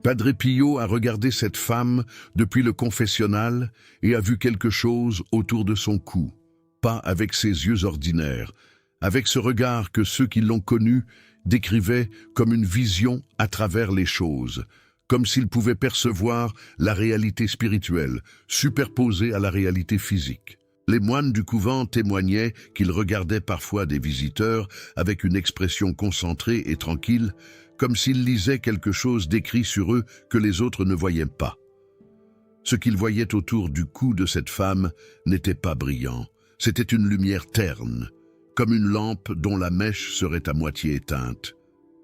Padre Pio a regardé cette femme depuis le confessionnal et a vu quelque chose autour de son cou, pas avec ses yeux ordinaires, avec ce regard que ceux qui l'ont connu décrivaient comme une vision à travers les choses, comme s'il pouvait percevoir la réalité spirituelle superposée à la réalité physique. Les moines du couvent témoignaient qu'ils regardaient parfois des visiteurs avec une expression concentrée et tranquille, comme s'ils lisaient quelque chose d'écrit sur eux que les autres ne voyaient pas. Ce qu'ils voyaient autour du cou de cette femme n'était pas brillant, c'était une lumière terne, comme une lampe dont la mèche serait à moitié éteinte,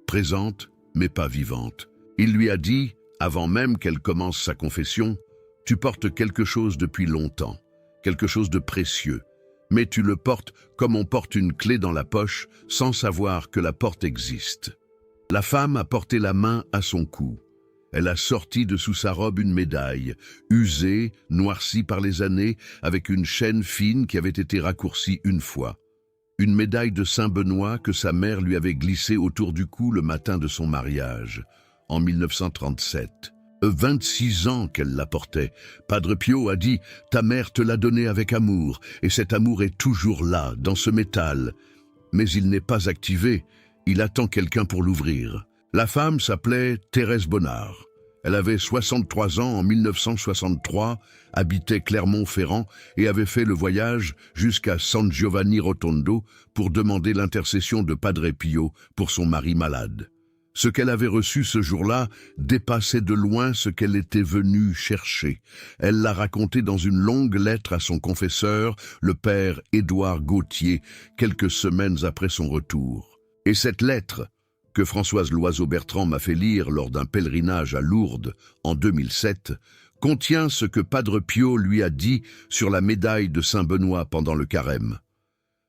présente mais pas vivante. Il lui a dit, avant même qu'elle commence sa confession, « Tu portes quelque chose depuis longtemps, quelque chose de précieux, mais tu le portes comme on porte une clé dans la poche sans savoir que la porte existe. » La femme a porté la main à son cou. Elle a sorti de sous sa robe une médaille, usée, noircie par les années, avec une chaîne fine qui avait été raccourcie une fois. Une médaille de Saint-Benoît que sa mère lui avait glissée autour du cou le matin de son mariage, en 1937. 26 ans qu'elle la portait. Padre Pio a dit « Ta mère te l'a donnée avec amour, et cet amour est toujours là, dans ce métal. Mais il n'est pas activé. Il attend quelqu'un pour l'ouvrir. » La femme s'appelait Thérèse Bonnard. Elle avait 63 ans en 1963, habitait Clermont-Ferrand et avait fait le voyage jusqu'à San Giovanni Rotondo pour demander l'intercession de Padre Pio pour son mari malade. Ce qu'elle avait reçu ce jour-là dépassait de loin ce qu'elle était venue chercher. Elle l'a raconté dans une longue lettre à son confesseur, le père Édouard Gauthier, quelques semaines après son retour. Et cette lettre, que Françoise Loiseau-Bertrand m'a fait lire lors d'un pèlerinage à Lourdes en 2007, contient ce que Padre Pio lui a dit sur la médaille de Saint-Benoît pendant le carême.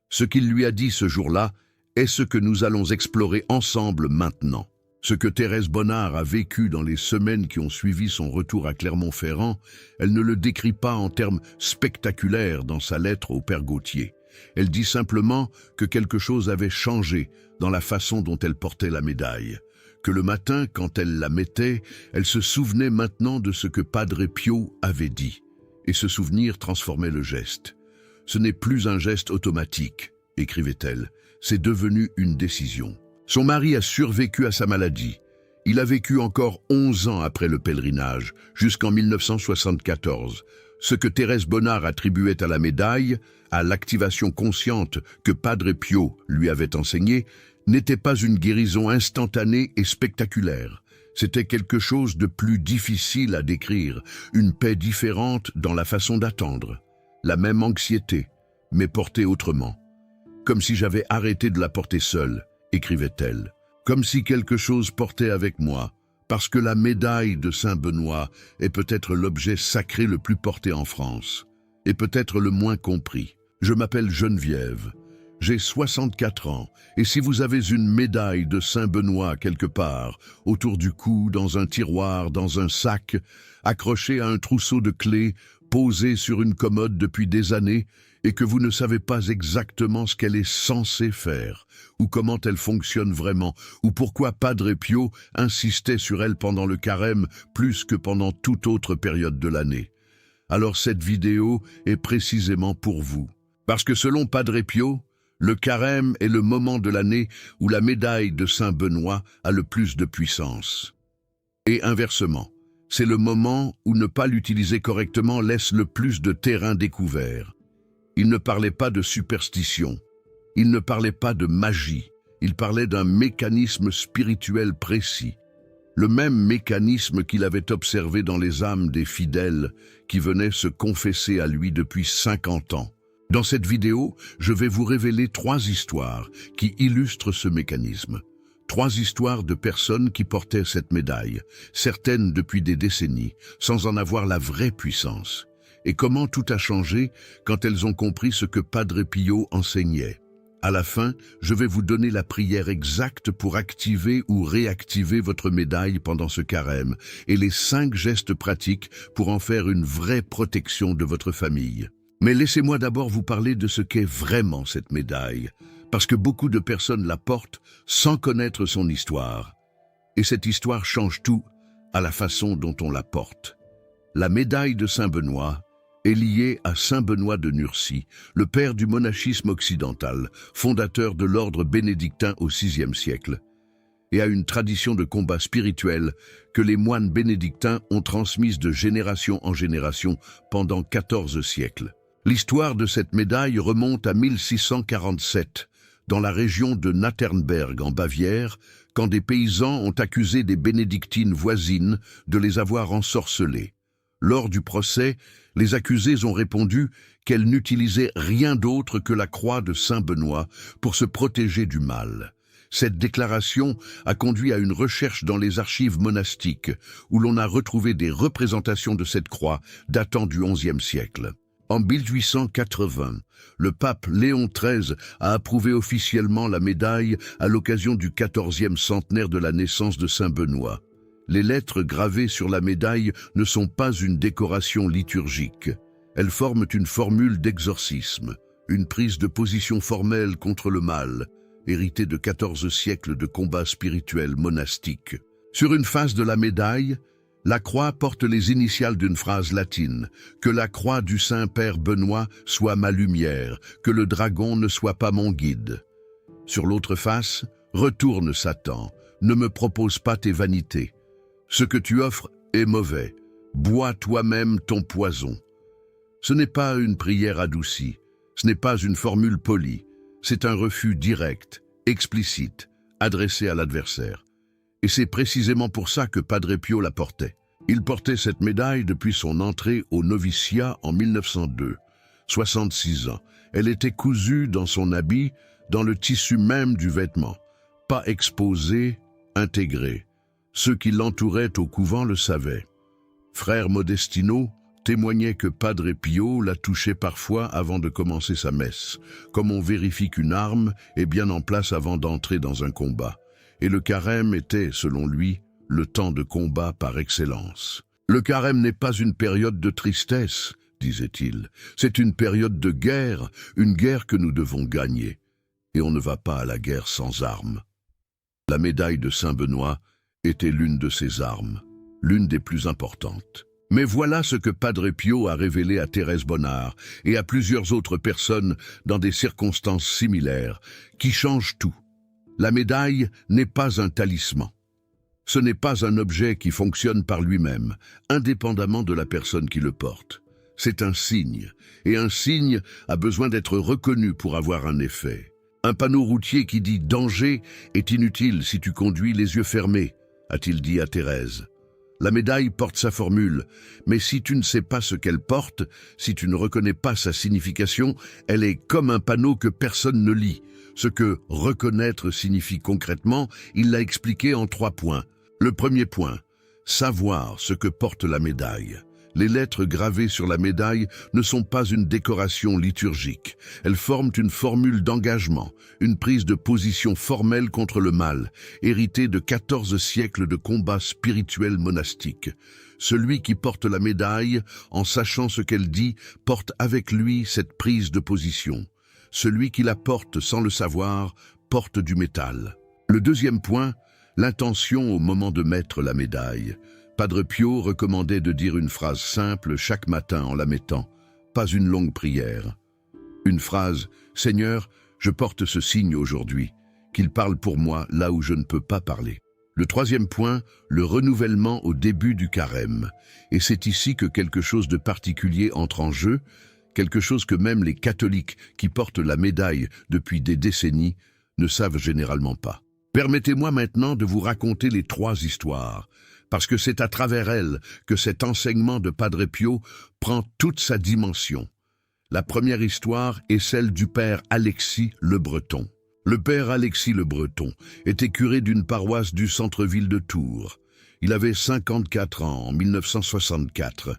Ce qu'il lui a dit ce jour-là est ce que nous allons explorer ensemble maintenant. Ce que Thérèse Bonnard a vécu dans les semaines qui ont suivi son retour à Clermont-Ferrand, elle ne le décrit pas en termes spectaculaires dans sa lettre au père Gauthier. Elle dit simplement que quelque chose avait changé dans la façon dont elle portait la médaille, que le matin, quand elle la mettait, elle se souvenait maintenant de ce que Padre Pio avait dit, et ce souvenir transformait le geste. « Ce n'est plus un geste automatique », écrivait-elle, « c'est devenu une décision. » Son mari a survécu à sa maladie. Il a vécu encore 11 ans après le pèlerinage, jusqu'en 1974. Ce que Thérèse Bonnard attribuait à la médaille, à l'activation consciente que Padre Pio lui avait enseignée, n'était pas une guérison instantanée et spectaculaire. C'était quelque chose de plus difficile à décrire, une paix différente dans la façon d'attendre. La même anxiété, mais portée autrement. Comme si j'avais arrêté de la porter seule, écrivait-elle. Comme si quelque chose portait avec moi, parce que la médaille de Saint-Benoît est peut-être l'objet sacré le plus porté en France, et peut-être le moins compris. Je m'appelle Geneviève, j'ai 64 ans, et si vous avez une médaille de Saint-Benoît quelque part, autour du cou, dans un tiroir, dans un sac, accrochée à un trousseau de clés, posée sur une commode depuis des années, et que vous ne savez pas exactement ce qu'elle est censée faire, ou comment elle fonctionne vraiment, ou pourquoi Padre Pio insistait sur elle pendant le carême plus que pendant toute autre période de l'année. Alors cette vidéo est précisément pour vous. Parce que selon Padre Pio, le carême est le moment de l'année où la médaille de Saint-Benoît a le plus de puissance. Et inversement, c'est le moment où ne pas l'utiliser correctement laisse le plus de terrain découvert. Il ne parlait pas de superstition, il ne parlait pas de magie, il parlait d'un mécanisme spirituel précis. Le même mécanisme qu'il avait observé dans les âmes des fidèles qui venaient se confesser à lui depuis 50 ans. Dans cette vidéo, je vais vous révéler 3 histoires qui illustrent ce mécanisme. 3 histoires de personnes qui portaient cette médaille, certaines depuis des décennies, sans en avoir la vraie puissance. Et comment tout a changé quand elles ont compris ce que Padre Pio enseignait. À la fin, je vais vous donner la prière exacte pour activer ou réactiver votre médaille pendant ce carême et les 5 gestes pratiques pour en faire une vraie protection de votre famille. Mais laissez-moi d'abord vous parler de ce qu'est vraiment cette médaille, parce que beaucoup de personnes la portent sans connaître son histoire. Et cette histoire change tout à la façon dont on la porte. La médaille de Saint-Benoît est liée à Saint Benoît de Nursie, le père du monachisme occidental, fondateur de l'ordre bénédictin au VIe siècle, et à une tradition de combat spirituel que les moines bénédictins ont transmise de génération en génération pendant 14 siècles. L'histoire de cette médaille remonte à 1647, dans la région de Natternberg en Bavière, quand des paysans ont accusé des bénédictines voisines de les avoir ensorcelées. Lors du procès, les accusés ont répondu qu'elles n'utilisaient rien d'autre que la croix de Saint Benoît pour se protéger du mal. Cette déclaration a conduit à une recherche dans les archives monastiques, où l'on a retrouvé des représentations de cette croix datant du XIe siècle. En 1880, le pape Léon XIII a approuvé officiellement la médaille à l'occasion du 14e centenaire de la naissance de Saint Benoît. Les lettres gravées sur la médaille ne sont pas une décoration liturgique. Elles forment une formule d'exorcisme, une prise de position formelle contre le mal, héritée de 14 siècles de combats spirituels monastiques. Sur une face de la médaille, la croix porte les initiales d'une phrase latine, « Que la croix du Saint-Père Benoît soit ma lumière, que le dragon ne soit pas mon guide. » Sur l'autre face, « Retourne Satan, ne me propose pas tes vanités. Ce que tu offres est mauvais, bois toi-même ton poison. » Ce n'est pas une prière adoucie, ce n'est pas une formule polie, c'est un refus direct, explicite, adressé à l'adversaire. Et c'est précisément pour ça que Padre Pio la portait. Il portait cette médaille depuis son entrée au noviciat en 1902, 66 ans. Elle était cousue dans son habit, dans le tissu même du vêtement, pas exposée, intégrée. Ceux qui l'entouraient au couvent le savaient. Frère Modestino témoignait que Padre Pio la touchait parfois avant de commencer sa messe, comme on vérifie qu'une arme est bien en place avant d'entrer dans un combat. Et le carême était, selon lui, le temps de combat par excellence. Le carême n'est pas une période de tristesse, disait-il. C'est une période de guerre, une guerre que nous devons gagner. Et on ne va pas à la guerre sans armes. La médaille de Saint Benoît était l'une de ces armes, l'une des plus importantes. Mais voilà ce que Padre Pio a révélé à Thérèse Bonnard et à plusieurs autres personnes dans des circonstances similaires, qui changent tout. La médaille n'est pas un talisman. Ce n'est pas un objet qui fonctionne par lui-même, indépendamment de la personne qui le porte. C'est un signe, et un signe a besoin d'être reconnu pour avoir un effet. Un panneau routier qui dit « Danger » est inutile si tu conduis les yeux fermés, a-t-il dit à Thérèse. La médaille porte sa formule, mais si tu ne sais pas ce qu'elle porte, si tu ne reconnais pas sa signification, elle est comme un panneau que personne ne lit. Ce que « reconnaître » signifie concrètement, il l'a expliqué en 3 points. Le premier point, savoir ce que porte la médaille. Les lettres gravées sur la médaille ne sont pas une décoration liturgique. Elles forment une formule d'engagement, une prise de position formelle contre le mal, héritée de 14 siècles de combats spirituels monastiques. Celui qui porte la médaille, en sachant ce qu'elle dit, porte avec lui cette prise de position. Celui qui la porte sans le savoir, porte du métal. Le deuxième point, l'intention au moment de mettre la médaille. Padre Pio recommandait de dire une phrase simple chaque matin en la mettant, pas une longue prière. Une phrase « Seigneur, je porte ce signe aujourd'hui, qu'il parle pour moi là où je ne peux pas parler ». Le troisième point, le renouvellement au début du carême. Et c'est ici que quelque chose de particulier entre en jeu, quelque chose que même les catholiques qui portent la médaille depuis des décennies ne savent généralement pas. Permettez-moi maintenant de vous raconter les 3 histoires, parce que c'est à travers elles que cet enseignement de Padre Pio prend toute sa dimension. La première histoire est celle du père Alexis le Breton. Le père Alexis le Breton était curé d'une paroisse du centre-ville de Tours. Il avait 54 ans en 1964.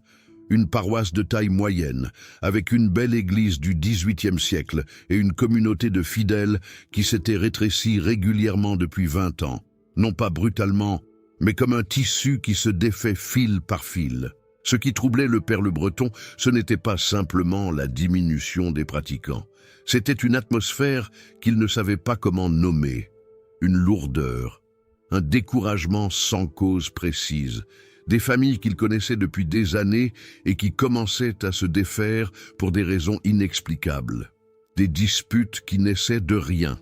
Une paroisse de taille moyenne, avec une belle église du XVIIIe siècle et une communauté de fidèles qui s'était rétrécie régulièrement depuis 20 ans. Non pas brutalement, mais comme un tissu qui se défait fil par fil. Ce qui troublait le père Le Breton, ce n'était pas simplement la diminution des pratiquants. C'était une atmosphère qu'il ne savait pas comment nommer, une lourdeur, un découragement sans cause précise, des familles qu'il connaissait depuis des années et qui commençaient à se défaire pour des raisons inexplicables, des disputes qui naissaient de rien,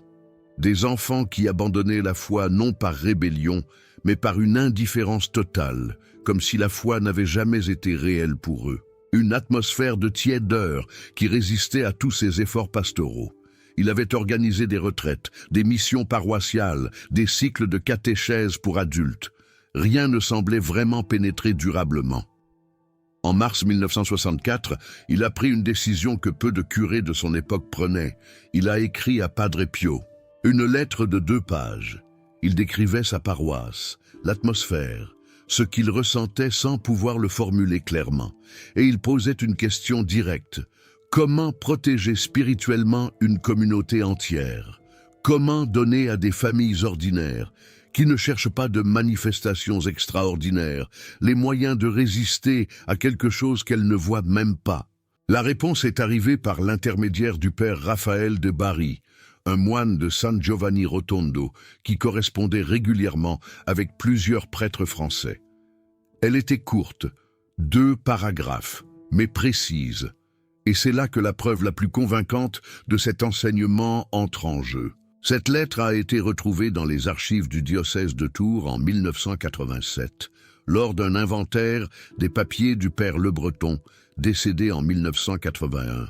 des enfants qui abandonnaient la foi non par rébellion, mais par une indifférence totale, comme si la foi n'avait jamais été réelle pour eux. Une atmosphère de tiédeur qui résistait à tous ses efforts pastoraux. Il avait organisé des retraites, des missions paroissiales, des cycles de catéchèse pour adultes. Rien ne semblait vraiment pénétrer durablement. En mars 1964, il a pris une décision que peu de curés de son époque prenaient. Il a écrit à Padre Pio une lettre de 2 pages. Il décrivait sa paroisse, l'atmosphère, ce qu'il ressentait sans pouvoir le formuler clairement. Et il posait une question directe. Comment protéger spirituellement une communauté entière? Comment donner à des familles ordinaires, qui ne cherchent pas de manifestations extraordinaires, les moyens de résister à quelque chose qu'elles ne voient même pas? La réponse est arrivée par l'intermédiaire du père Raphaël de Bari, un moine de San Giovanni Rotondo, qui correspondait régulièrement avec plusieurs prêtres français. Elle était courte, 2 paragraphes, mais précise. Et c'est là que la preuve la plus convaincante de cet enseignement entre en jeu. Cette lettre a été retrouvée dans les archives du diocèse de Tours en 1987, lors d'un inventaire des papiers du père Le Breton, décédé en 1981.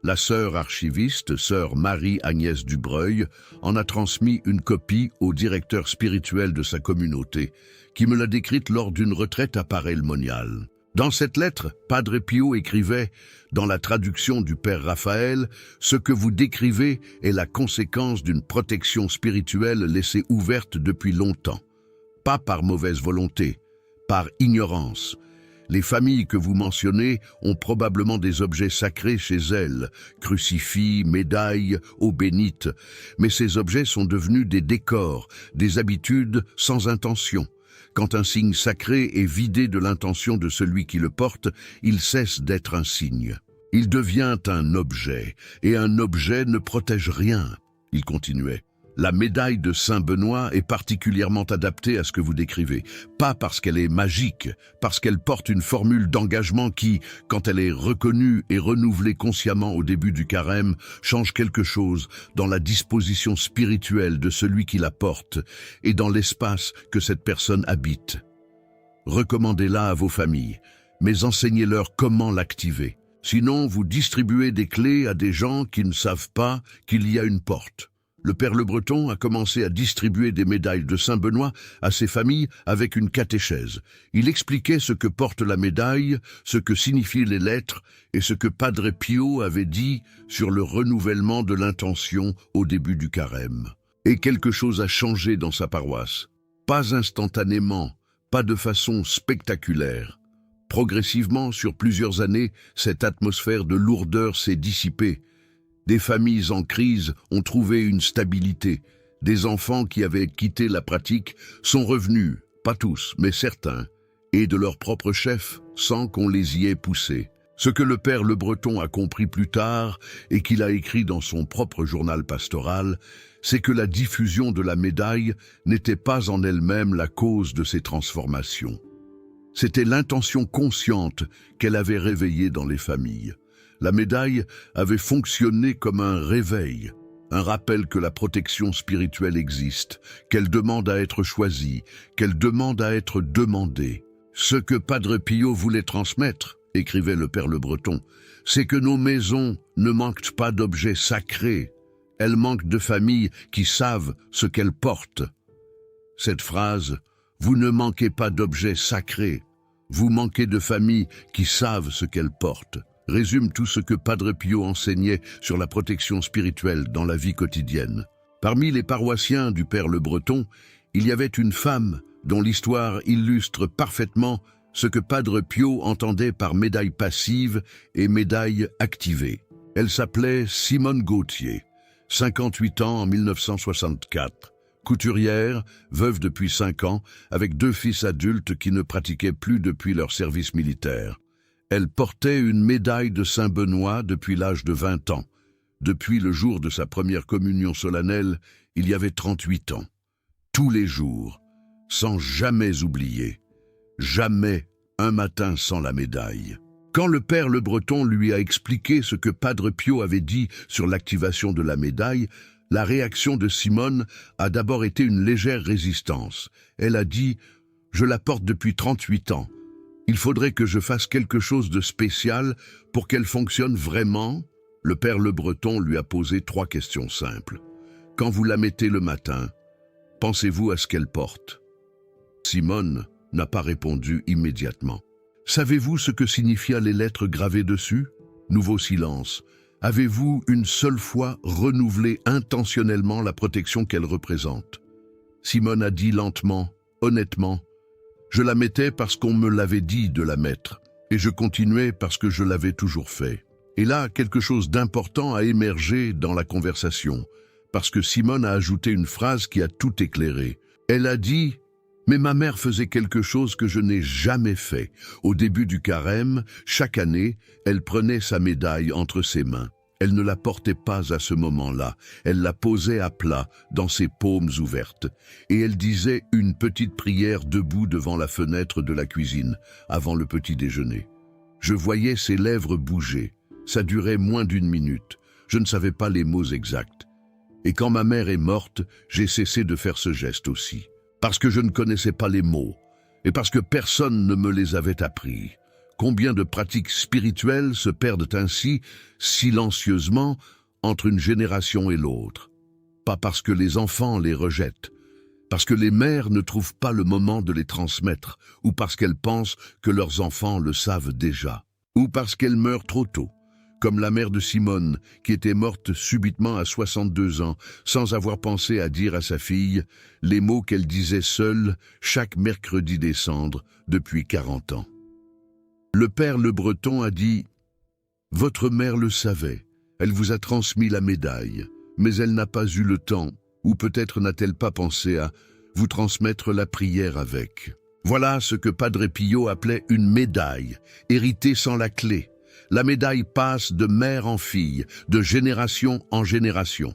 La sœur archiviste, sœur Marie-Agnès Dubreuil, en a transmis une copie au directeur spirituel de sa communauté, qui me l'a décrite lors d'une retraite à Paray-le-Monial. Dans cette lettre, Padre Pio écrivait, dans la traduction du père Raphaël, « Ce que vous décrivez est la conséquence d'une protection spirituelle laissée ouverte depuis longtemps. Pas par mauvaise volonté, par ignorance. Les familles que vous mentionnez ont probablement des objets sacrés chez elles, crucifix, médailles, eau bénite, mais ces objets sont devenus des décors, des habitudes sans intention. Quand un signe sacré est vidé de l'intention de celui qui le porte, il cesse d'être un signe. Il devient un objet, et un objet ne protège rien. » Il continuait. La médaille de Saint Benoît est particulièrement adaptée à ce que vous décrivez. Pas parce qu'elle est magique, parce qu'elle porte une formule d'engagement qui, quand elle est reconnue et renouvelée consciemment au début du carême, change quelque chose dans la disposition spirituelle de celui qui la porte et dans l'espace que cette personne habite. Recommandez-la à vos familles, mais enseignez-leur comment l'activer. Sinon, vous distribuez des clés à des gens qui ne savent pas qu'il y a une porte. Le père Le Breton a commencé à distribuer des médailles de Saint-Benoît à ses familles avec une catéchèse. Il expliquait ce que porte la médaille, ce que signifient les lettres et ce que Padre Pio avait dit sur le renouvellement de l'intention au début du carême. Et quelque chose a changé dans sa paroisse. Pas instantanément, pas de façon spectaculaire. Progressivement, sur plusieurs années, cette atmosphère de lourdeur s'est dissipée. Des familles en crise ont trouvé une stabilité. Des enfants qui avaient quitté la pratique sont revenus, pas tous, mais certains, et de leur propre chef, sans qu'on les y ait poussés. Ce que le père Le Breton a compris plus tard, et qu'il a écrit dans son propre journal pastoral, c'est que la diffusion de la médaille n'était pas en elle-même la cause de ces transformations. C'était l'intention consciente qu'elle avait réveillée dans les familles. La médaille avait fonctionné comme un réveil, un rappel que la protection spirituelle existe, qu'elle demande à être choisie, qu'elle demande à être demandée. Ce que Padre Pio voulait transmettre, écrivait le père Le Breton, c'est que nos maisons ne manquent pas d'objets sacrés, elles manquent de familles qui savent ce qu'elles portent. Cette phrase, « Vous ne manquez pas d'objets sacrés, vous manquez de familles qui savent ce qu'elles portent », résume tout ce que Padre Pio enseignait sur la protection spirituelle dans la vie quotidienne. Parmi les paroissiens du père Le Breton, il y avait une femme dont l'histoire illustre parfaitement ce que Padre Pio entendait par médaille passive et médaille activée. Elle s'appelait Simone Gauthier, 58 ans en 1964, couturière, veuve depuis 5 ans, avec 2 fils adultes qui ne pratiquaient plus depuis leur service militaire. Elle portait une médaille de Saint-Benoît depuis l'âge de 20 ans. Depuis le jour de sa première communion solennelle, il y avait 38 ans. Tous les jours, sans jamais oublier. Jamais un matin sans la médaille. Quand le père Le Breton lui a expliqué ce que Padre Pio avait dit sur l'activation de la médaille, la réaction de Simone a d'abord été une légère résistance. Elle a dit « Je la porte depuis 38 ans. Il faudrait que je fasse quelque chose de spécial pour qu'elle fonctionne vraiment ?» Le père Le Breton lui a posé 3 questions simples. « Quand vous la mettez le matin, pensez-vous à ce qu'elle porte ?» Simone n'a pas répondu immédiatement. « Savez-vous ce que signifiaient les lettres gravées dessus ?» Nouveau silence. « Avez-vous une seule fois renouvelé intentionnellement la protection qu'elle représente ?» Simone a dit lentement, honnêtement, « Je la mettais parce qu'on me l'avait dit de la mettre, et je continuais parce que je l'avais toujours fait. » Et là, quelque chose d'important a émergé dans la conversation, parce que Simone a ajouté une phrase qui a tout éclairé. Elle a dit « Mais ma mère faisait quelque chose que je n'ai jamais fait. Au début du carême, chaque année, elle prenait sa médaille entre ses mains. Elle ne la portait pas à ce moment-là. Elle la posait à plat, dans ses paumes ouvertes. Et elle disait une petite prière debout devant la fenêtre de la cuisine, avant le petit déjeuner. Je voyais ses lèvres bouger. Ça durait moins d'1 minute. Je ne savais pas les mots exacts. Et quand ma mère est morte, j'ai cessé de faire ce geste aussi. Parce que je ne connaissais pas les mots, et parce que personne ne me les avait appris. Combien de pratiques spirituelles se perdent ainsi, silencieusement, entre une génération et l'autre? Pas parce que les enfants les rejettent, parce que les mères ne trouvent pas le moment de les transmettre, ou parce qu'elles pensent que leurs enfants le savent déjà, ou parce qu'elles meurent trop tôt, comme la mère de Simone, qui était morte subitement à 62 ans, sans avoir pensé à dire à sa fille les mots qu'elle disait seule chaque mercredi des cendres depuis 40 ans. Le père Le Breton a dit « Votre mère le savait, elle vous a transmis la médaille, mais elle n'a pas eu le temps, ou peut-être n'a-t-elle pas pensé à vous transmettre la prière avec. » Voilà ce que Padre Pio appelait une médaille, héritée sans la clé. La médaille passe de mère en fille, de génération en génération.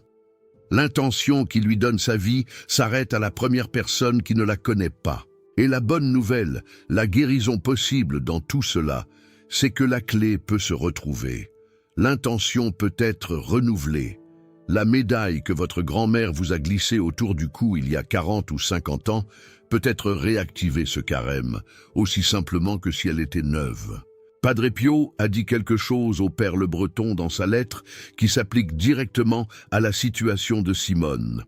L'intention qui lui donne sa vie s'arrête à la première personne qui ne la connaît pas. Et la bonne nouvelle, la guérison possible dans tout cela, c'est que la clé peut se retrouver. L'intention peut être renouvelée. La médaille que votre grand-mère vous a glissée autour du cou il y a 40 ou 50 ans peut être réactivée ce carême, aussi simplement que si elle était neuve. Padre Pio a dit quelque chose au père Le Breton dans sa lettre qui s'applique directement à la situation de Simone.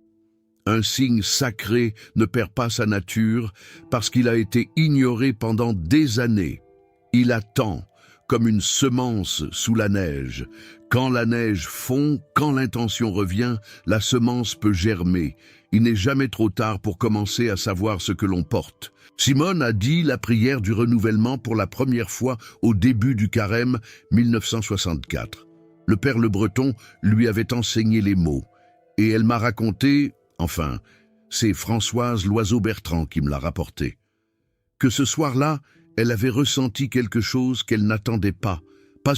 Un signe sacré ne perd pas sa nature parce qu'il a été ignoré pendant des années. Il attend, comme une semence sous la neige. Quand la neige fond, quand l'intention revient, la semence peut germer. Il n'est jamais trop tard pour commencer à savoir ce que l'on porte. Simone a dit la prière du renouvellement pour la première fois au début du carême 1964. Le père Le Breton lui avait enseigné les mots. Et elle m'a raconté, enfin, c'est Françoise Loiseau-Bertrand qui me l'a rapporté, que ce soir-là, elle avait ressenti quelque chose qu'elle n'attendait pas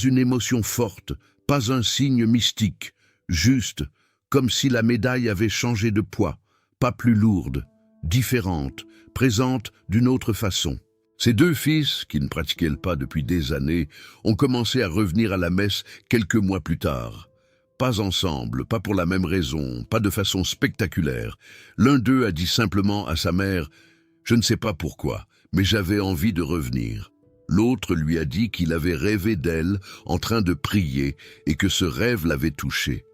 une émotion forte, pas un signe mystique, juste comme si la médaille avait changé de poids, pas plus lourde, différente, présente d'une autre façon. Ses 2 fils, qui ne pratiquaient pas depuis des années, ont commencé à revenir à la messe quelques mois plus tard. Pas ensemble, pas pour la même raison, pas de façon spectaculaire. L'un d'eux a dit simplement à sa mère « Je ne sais pas pourquoi, mais j'avais envie de revenir ». L'autre lui a dit qu'il avait rêvé d'elle en train de prier et que ce rêve l'avait touché.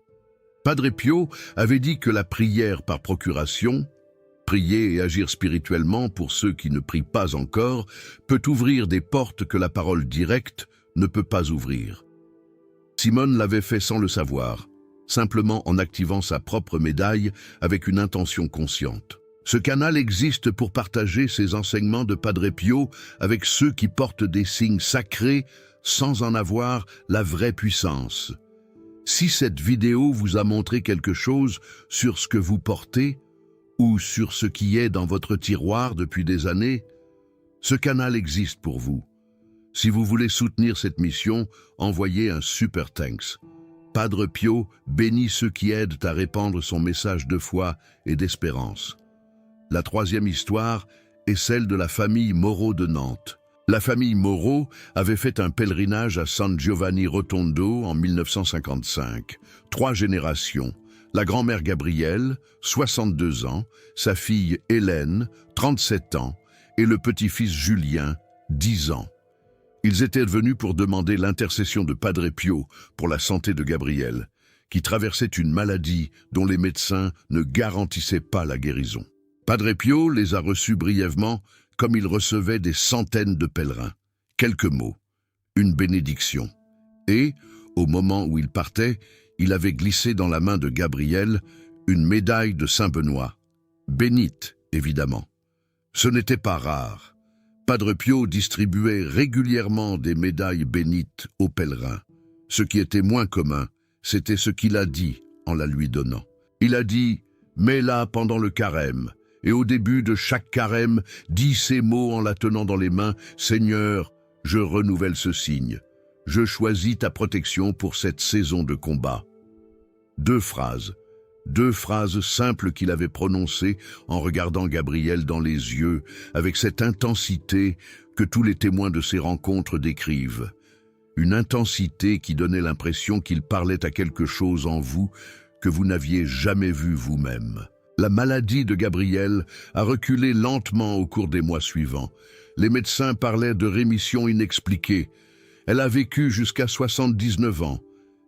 Padre Pio avait dit que la prière par procuration, prier et agir spirituellement pour ceux qui ne prient pas encore, peut ouvrir des portes que la parole directe ne peut pas ouvrir. Simone l'avait fait sans le savoir, simplement en activant sa propre médaille avec une intention consciente. Ce canal existe pour partager ces enseignements de Padre Pio avec ceux qui portent des signes sacrés sans en avoir la vraie puissance. Si cette vidéo vous a montré quelque chose sur ce que vous portez ou sur ce qui est dans votre tiroir depuis des années, ce canal existe pour vous. Si vous voulez soutenir cette mission, envoyez un super thanks. Padre Pio bénit ceux qui aident à répandre son message de foi et d'espérance. La 3e histoire est celle de la famille Moreau de Nantes. La famille Moreau avait fait un pèlerinage à San Giovanni Rotondo en 1955. 3 générations. La grand-mère Gabrielle, 62 ans, sa fille Hélène, 37 ans, et le petit-fils Julien, 10 ans. Ils étaient venus pour demander l'intercession de Padre Pio pour la santé de Gabrielle, qui traversait une maladie dont les médecins ne garantissaient pas la guérison. Padre Pio les a reçus brièvement comme il recevait des centaines de pèlerins. Quelques mots, une bénédiction. Et, au moment où il partait, il avait glissé dans la main de Gabrielle une médaille de Saint-Benoît, bénite, évidemment. Ce n'était pas rare. Padre Pio distribuait régulièrement des médailles bénites aux pèlerins. Ce qui était moins commun, c'était ce qu'il a dit en la lui donnant. Il a dit « Mets-la pendant le carême ». Et au début de chaque carême, dis ces mots en la tenant dans les mains, « Seigneur, je renouvelle ce signe. Je choisis ta protection pour cette saison de combat. » 2 phrases simples qu'il avait prononcées en regardant Gabrielle dans les yeux, avec cette intensité que tous les témoins de ces rencontres décrivent. Une intensité qui donnait l'impression qu'il parlait à quelque chose en vous que vous n'aviez jamais vu vous-même. La maladie de Gabrielle a reculé lentement au cours des mois suivants. Les médecins parlaient de rémission inexpliquée. Elle a vécu jusqu'à 79 ans,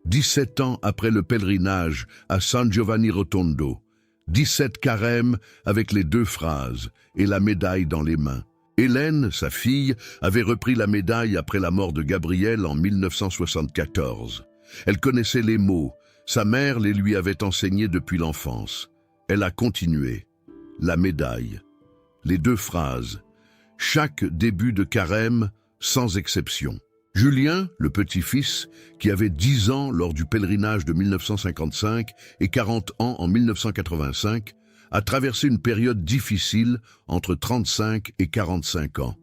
17 ans après le pèlerinage à San Giovanni Rotondo, 17 carèmes avec les 2 phrases et la médaille dans les mains. Hélène, sa fille, avait repris la médaille après la mort de Gabrielle en 1974. Elle connaissait les mots, sa mère les lui avait enseignés depuis l'enfance. Elle a continué. La médaille. Les 2 phrases. Chaque début de carême, sans exception. Julien, le petit-fils, qui avait 10 ans lors du pèlerinage de 1955 et 40 ans en 1985, a traversé une période difficile entre 35 et 45 ans.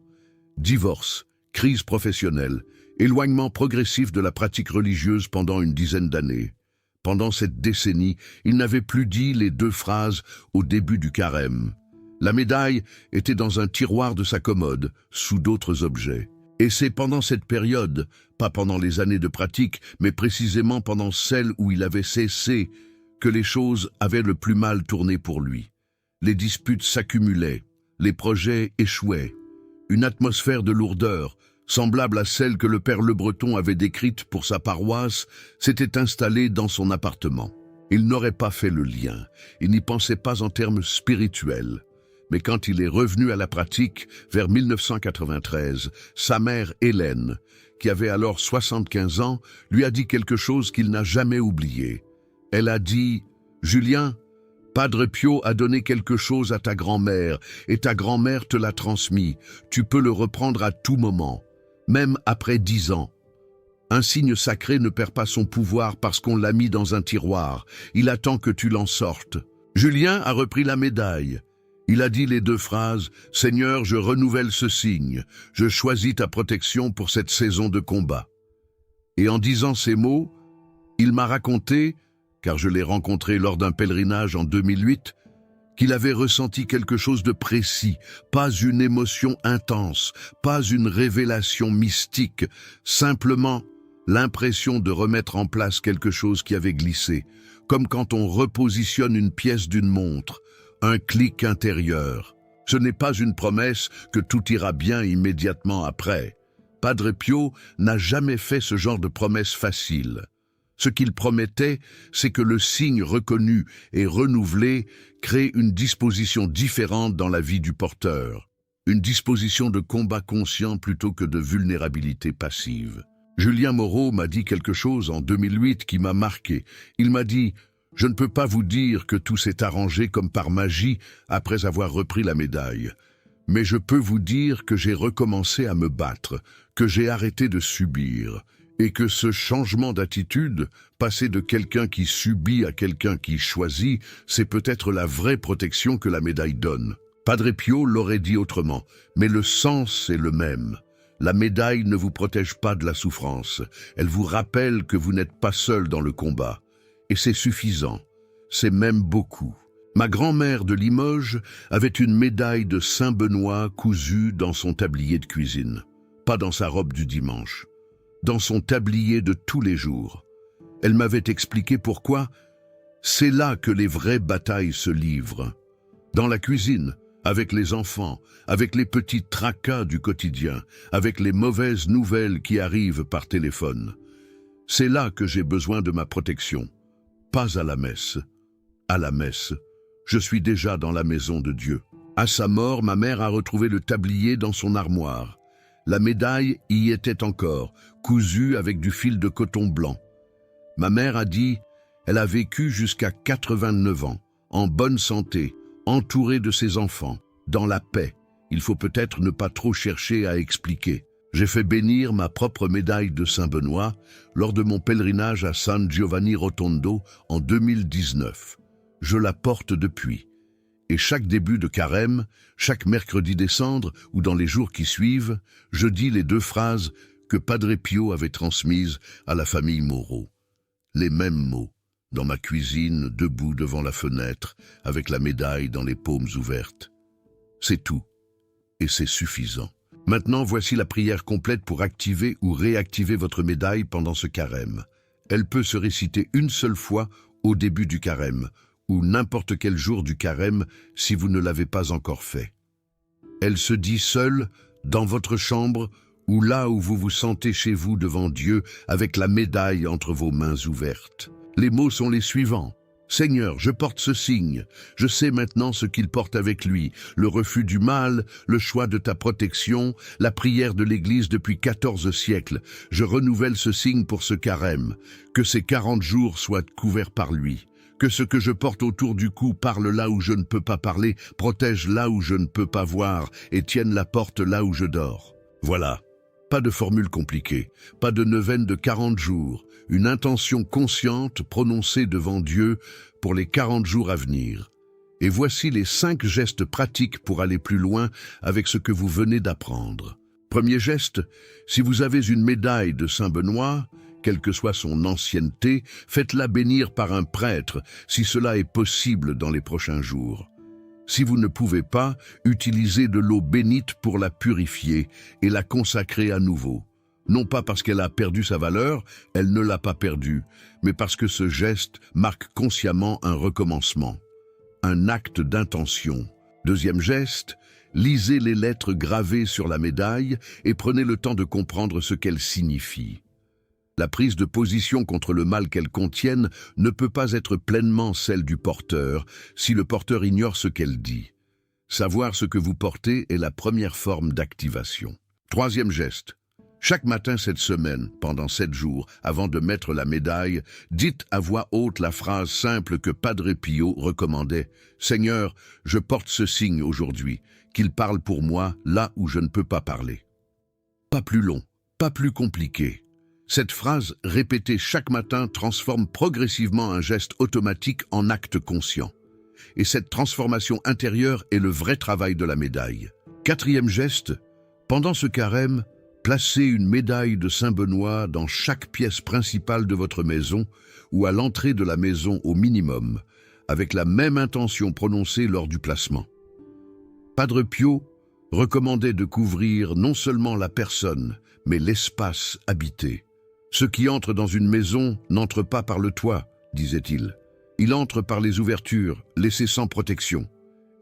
Divorce, crise professionnelle, éloignement progressif de la pratique religieuse pendant une dizaine d'années. Pendant cette décennie, il n'avait plus dit les 2 phrases au début du carême. La médaille était dans un tiroir de sa commode, sous d'autres objets. Et c'est pendant cette période, pas pendant les années de pratique, mais précisément pendant celle où il avait cessé, que les choses avaient le plus mal tourné pour lui. Les disputes s'accumulaient, les projets échouaient. Une atmosphère de lourdeur, semblable à celle que le père Le Breton avait décrite pour sa paroisse, s'était installée dans son appartement. Il n'aurait pas fait le lien, il n'y pensait pas en termes spirituels. Mais quand il est revenu à la pratique, vers 1993, sa mère Hélène, qui avait alors 75 ans, lui a dit quelque chose qu'il n'a jamais oublié. Elle a dit « Julien, Padre Pio a donné quelque chose à ta grand-mère, et ta grand-mère te l'a transmis. Tu peux le reprendre à tout moment. » Même après 10 ans. Un signe sacré ne perd pas son pouvoir parce qu'on l'a mis dans un tiroir. Il attend que tu l'en sortes. Julien a repris la médaille. Il a dit les 2 phrases « Seigneur, je renouvelle ce signe. Je choisis ta protection pour cette saison de combat. » Et en disant ces mots, il m'a raconté, car je l'ai rencontré lors d'un pèlerinage en 2008, qu'il avait ressenti quelque chose de précis, pas une émotion intense, pas une révélation mystique, simplement l'impression de remettre en place quelque chose qui avait glissé, comme quand on repositionne une pièce d'une montre, un clic intérieur. Ce n'est pas une promesse que tout ira bien immédiatement après. Padre Pio n'a jamais fait ce genre de promesse facile. Ce qu'il promettait, c'est que le signe reconnu et renouvelé crée une disposition différente dans la vie du porteur. Une disposition de combat conscient plutôt que de vulnérabilité passive. Julien Moreau m'a dit quelque chose en 2008 qui m'a marqué. Il m'a dit « Je ne peux pas vous dire que tout s'est arrangé comme par magie après avoir repris la médaille. Mais je peux vous dire que j'ai recommencé à me battre, que j'ai arrêté de subir. » Et que ce changement d'attitude, passer de quelqu'un qui subit à quelqu'un qui choisit, c'est peut-être la vraie protection que la médaille donne. Padre Pio l'aurait dit autrement, mais le sens est le même. La médaille ne vous protège pas de la souffrance, elle vous rappelle que vous n'êtes pas seul dans le combat. Et c'est suffisant, c'est même beaucoup. Ma grand-mère de Limoges avait une médaille de Saint-Benoît cousue dans son tablier de cuisine. Pas dans sa robe du dimanche, dans son tablier de tous les jours. Elle m'avait expliqué pourquoi. C'est là que les vraies batailles se livrent. Dans la cuisine, avec les enfants, avec les petits tracas du quotidien, avec les mauvaises nouvelles qui arrivent par téléphone. C'est là que j'ai besoin de ma protection. Pas à la messe. À la messe, je suis déjà dans la maison de Dieu. À sa mort, ma mère a retrouvé le tablier dans son armoire. La médaille y était encore, cousue avec du fil de coton blanc. Ma mère a dit, elle a vécu jusqu'à 89 ans, en bonne santé, entourée de ses enfants, dans la paix. Il faut peut-être ne pas trop chercher à expliquer. J'ai fait bénir ma propre médaille de Saint-Benoît lors de mon pèlerinage à San Giovanni Rotondo en 2019. Je la porte depuis. Et chaque début de carême, chaque mercredi des cendres ou dans les jours qui suivent, je dis les 2 phrases que Padre Pio avait transmises à la famille Moreau. Les mêmes mots, dans ma cuisine, debout devant la fenêtre, avec la médaille dans les paumes ouvertes. C'est tout. Et c'est suffisant. Maintenant, voici la prière complète pour activer ou réactiver votre médaille pendant ce carême. Elle peut se réciter une seule fois au début du carême, ou n'importe quel jour du carême si vous ne l'avez pas encore fait. Elle se dit seule, dans votre chambre, ou là où vous vous sentez chez vous devant Dieu, avec la médaille entre vos mains ouvertes. Les mots sont les suivants. Seigneur, je porte ce signe. Je sais maintenant ce qu'il porte avec lui. Le refus du mal, le choix de ta protection, la prière de l'Église depuis 14 siècles. Je renouvelle ce signe pour ce carême. Que ces 40 jours soient couverts par lui. Que ce que je porte autour du cou parle là où je ne peux pas parler, protège là où je ne peux pas voir et tienne la porte là où je dors. Voilà. Pas de formule compliquée, pas de neuvaine de 40 jours, une intention consciente prononcée devant Dieu pour les 40 jours à venir. Et voici les 5 gestes pratiques pour aller plus loin avec ce que vous venez d'apprendre. Premier geste, si vous avez une médaille de Saint-Benoît, quelle que soit son ancienneté, faites-la bénir par un prêtre, si cela est possible dans les prochains jours. Si vous ne pouvez pas, utilisez de l'eau bénite pour la purifier et la consacrer à nouveau. Non pas parce qu'elle a perdu sa valeur, elle ne l'a pas perdue, mais parce que ce geste marque consciemment un recommencement, un acte d'intention. Deuxième geste, lisez les lettres gravées sur la médaille et prenez le temps de comprendre ce qu'elles signifient. La prise de position contre le mal qu'elles contiennent ne peut pas être pleinement celle du porteur si le porteur ignore ce qu'elle dit. Savoir ce que vous portez est la première forme d'activation. Troisième geste. Chaque matin cette semaine, pendant 7 jours, avant de mettre la médaille, dites à voix haute la phrase simple que Padre Pio recommandait. « Seigneur, je porte ce signe aujourd'hui, qu'il parle pour moi là où je ne peux pas parler. » Pas plus long, pas plus compliqué. Cette phrase, répétée chaque matin, transforme progressivement un geste automatique en acte conscient. Et cette transformation intérieure est le vrai travail de la médaille. Quatrième geste, pendant ce carême, placez une médaille de Saint-Benoît dans chaque pièce principale de votre maison ou à l'entrée de la maison au minimum, avec la même intention prononcée lors du placement. Padre Pio recommandait de couvrir non seulement la personne, mais l'espace habité. Ceux qui entrent dans une maison n'entrent pas par le toit, disait-il. Ils entrent par les ouvertures, laissées sans protection.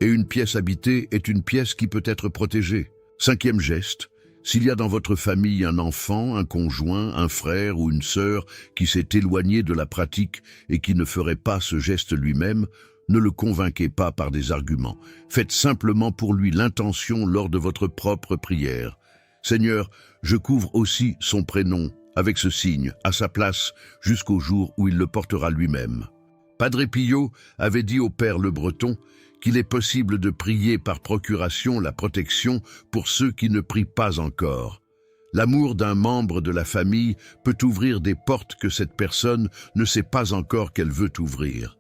Et une pièce habitée est une pièce qui peut être protégée. Cinquième geste, s'il y a dans votre famille un enfant, un conjoint, un frère ou une sœur qui s'est éloigné de la pratique et qui ne ferait pas ce geste lui-même, ne le convainquez pas par des arguments. Faites simplement pour lui l'intention lors de votre propre prière. Seigneur, je couvre aussi son prénom avec ce signe, à sa place, jusqu'au jour où il le portera lui-même. Padre Pio avait dit au Père Le Breton qu'il est possible de prier par procuration la protection pour ceux qui ne prient pas encore. L'amour d'un membre de la famille peut ouvrir des portes que cette personne ne sait pas encore qu'elle veut ouvrir.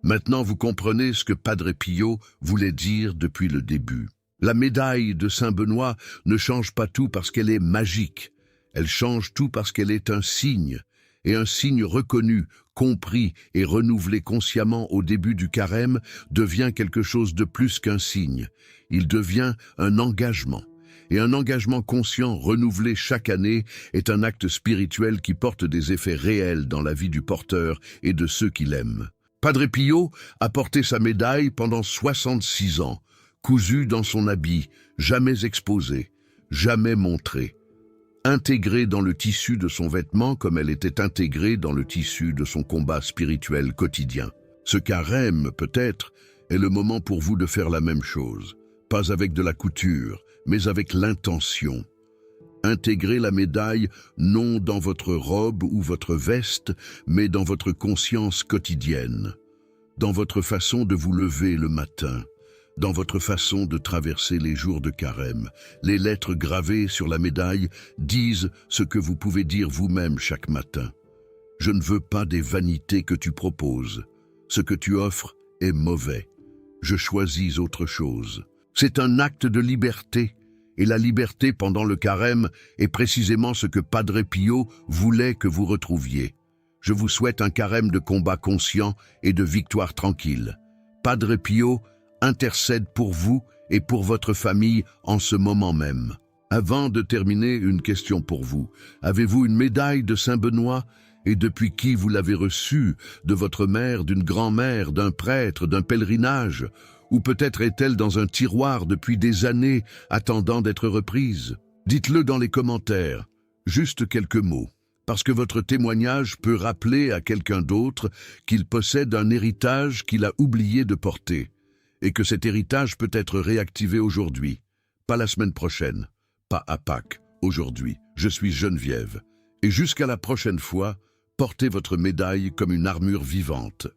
Maintenant, vous comprenez ce que Padre Pio voulait dire depuis le début. La médaille de Saint-Benoît ne change pas tout parce qu'elle est magique. Elle change tout parce qu'elle est un signe, et un signe reconnu, compris et renouvelé consciemment au début du carême devient quelque chose de plus qu'un signe. Il devient un engagement. Et un engagement conscient renouvelé chaque année est un acte spirituel qui porte des effets réels dans la vie du porteur et de ceux qui l'aiment. Padre Pio a porté sa médaille pendant 66 ans, cousue dans son habit, jamais exposée, jamais montrée, intégrée dans le tissu de son vêtement comme elle était intégrée dans le tissu de son combat spirituel quotidien. Ce carême, peut-être, est le moment pour vous de faire la même chose, pas avec de la couture, mais avec l'intention. Intégrez la médaille non dans votre robe ou votre veste, mais dans votre conscience quotidienne, dans votre façon de vous lever le matin, dans votre façon de traverser les jours de carême. Les lettres gravées sur la médaille disent ce que vous pouvez dire vous-même chaque matin. Je ne veux pas des vanités que tu proposes. Ce que tu offres est mauvais. Je choisis autre chose. C'est un acte de liberté, et la liberté pendant le carême est précisément ce que Padre Pio voulait que vous retrouviez. Je vous souhaite un carême de combat conscient et de victoire tranquille. Padre Pio intercède pour vous et pour votre famille en ce moment même. Avant de terminer, une question pour vous. Avez-vous une médaille de Saint-Benoît et depuis qui vous l'avez reçue? De votre mère, d'une grand-mère, d'un prêtre, d'un pèlerinage? Ou peut-être est-elle dans un tiroir depuis des années, attendant d'être reprise? Dites-le dans les commentaires, juste quelques mots, parce que votre témoignage peut rappeler à quelqu'un d'autre qu'il possède un héritage qu'il a oublié de porter, et que cet héritage peut être réactivé aujourd'hui, pas la semaine prochaine, pas à Pâques, aujourd'hui. Je suis Geneviève, et jusqu'à la prochaine fois, portez votre médaille comme une armure vivante.